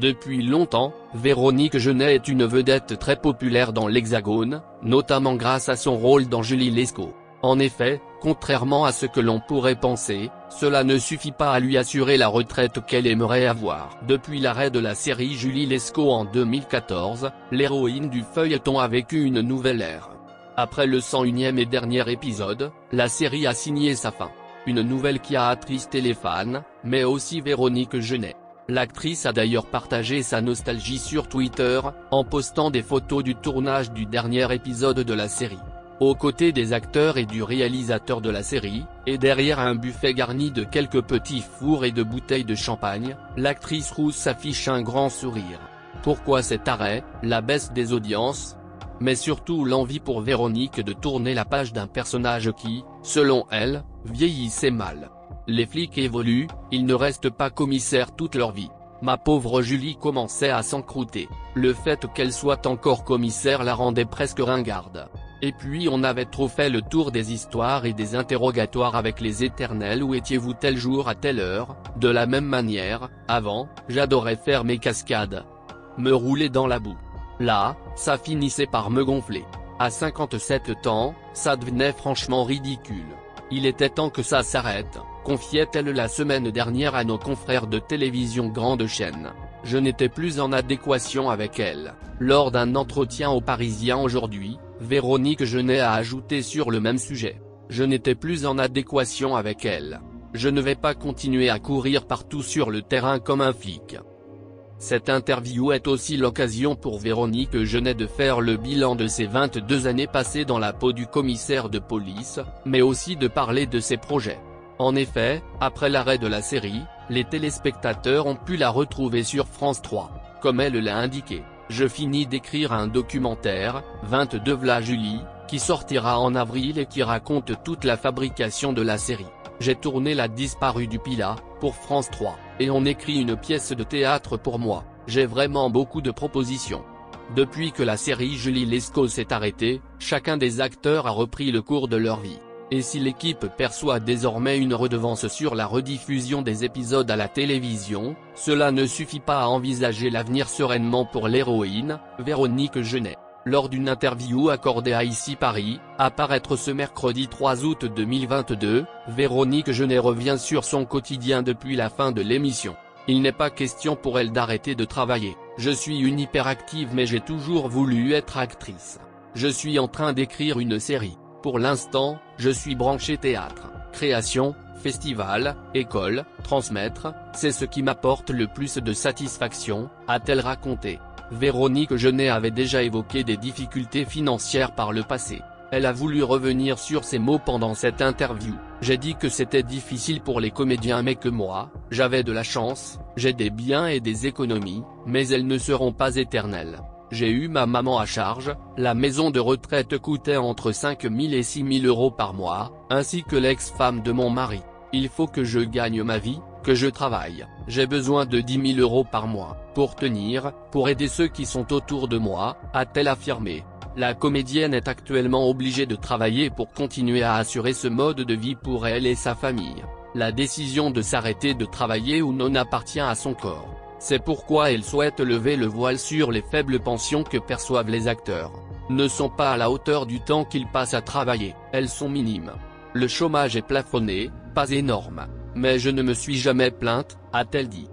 Depuis longtemps, Véronique Jeunet est une vedette très populaire dans l'Hexagone, notamment grâce à son rôle dans Julie Lescaut. En effet, contrairement à ce que l'on pourrait penser, cela ne suffit pas à lui assurer la retraite qu'elle aimerait avoir. Depuis l'arrêt de la série Julie Lescaut en 2014, l'héroïne du feuilleton a vécu une nouvelle ère. Après le 101e et dernier épisode, la série a signé sa fin. Une nouvelle qui a attristé les fans, mais aussi Véronique Jeunet. L'actrice a d'ailleurs partagé sa nostalgie sur Twitter, en postant des photos du tournage du dernier épisode de la série. Aux côtés des acteurs et du réalisateur de la série, et derrière un buffet garni de quelques petits fours et de bouteilles de champagne, l'actrice rousse affiche un grand sourire. Pourquoi cet arrêt? La baisse des audiences? Mais surtout l'envie pour Véronique de tourner la page d'un personnage qui, selon elle, vieillissait mal. Les flics évoluent, ils ne restent pas commissaires toute leur vie. Ma pauvre Julie commençait à s'encrouter. Le fait qu'elle soit encore commissaire la rendait presque ringarde. Et puis on avait trop fait le tour des histoires et des interrogatoires avec les éternels où étiez-vous tel jour à telle heure. De la même manière, avant, j'adorais faire mes cascades. Me rouler dans la boue. Là, ça finissait par me gonfler. À 57 ans, ça devenait franchement ridicule. Il était temps que ça s'arrête, confiait-elle la semaine dernière à nos confrères de télévision grande chaîne. Je n'étais plus en adéquation avec elle. Lors d'un entretien au Parisien aujourd'hui, Véronique Jeunet a ajouté sur le même sujet. Je n'étais plus en adéquation avec elle. Je ne vais pas continuer à courir partout sur le terrain comme un flic. Cette interview est aussi l'occasion pour Véronique Jeunet de faire le bilan de ses 22 années passées dans la peau du commissaire de police, mais aussi de parler de ses projets. En effet, après l'arrêt de la série, les téléspectateurs ont pu la retrouver sur France 3. Comme elle l'a indiqué, je finis d'écrire un documentaire, 22 V'là Julie, qui sortira en avril et qui raconte toute la fabrication de la série. J'ai tourné La disparue du Pilat, pour France 3, et on écrit une pièce de théâtre pour moi. J'ai vraiment beaucoup de propositions. Depuis que la série Julie Lescaut s'est arrêtée, chacun des acteurs a repris le cours de leur vie. Et si l'équipe perçoit désormais une redevance sur la rediffusion des épisodes à la télévision, cela ne suffit pas à envisager l'avenir sereinement pour l'héroïne, Véronique Jeunet. Lors d'une interview accordée à Ici Paris, à paraître ce mercredi 3 août 2022, Véronique Jeunet revient sur son quotidien depuis la fin de l'émission. Il n'est pas question pour elle d'arrêter de travailler. Je suis une hyperactive mais j'ai toujours voulu être actrice. Je suis en train d'écrire une série. Pour l'instant, je suis branchée théâtre, création, festival, école, transmettre, c'est ce qui m'apporte le plus de satisfaction, a-t-elle raconté. Véronique Jeunet avait déjà évoqué des difficultés financières par le passé. Elle a voulu revenir sur ces mots pendant cette interview. J'ai dit que c'était difficile pour les comédiens mais que moi, j'avais de la chance, j'ai des biens et des économies, mais elles ne seront pas éternelles. J'ai eu ma maman à charge, la maison de retraite coûtait entre 5 000 et 6 000 euros par mois, ainsi que l'ex-femme de mon mari. Il faut que je gagne ma vie, que je travaille. J'ai besoin de 10 000 euros par mois, pour tenir, pour aider ceux qui sont autour de moi, a-t-elle affirmé. La comédienne est actuellement obligée de travailler pour continuer à assurer ce mode de vie pour elle et sa famille. La décision de s'arrêter de travailler ou non appartient à son corps. C'est pourquoi elle souhaite lever le voile sur les faibles pensions que perçoivent les acteurs. Ne sont pas à la hauteur du temps qu'ils passent à travailler, elles sont minimes. Le chômage est plafonné, pas énorme. Mais je ne me suis jamais plainte, a-t-elle dit.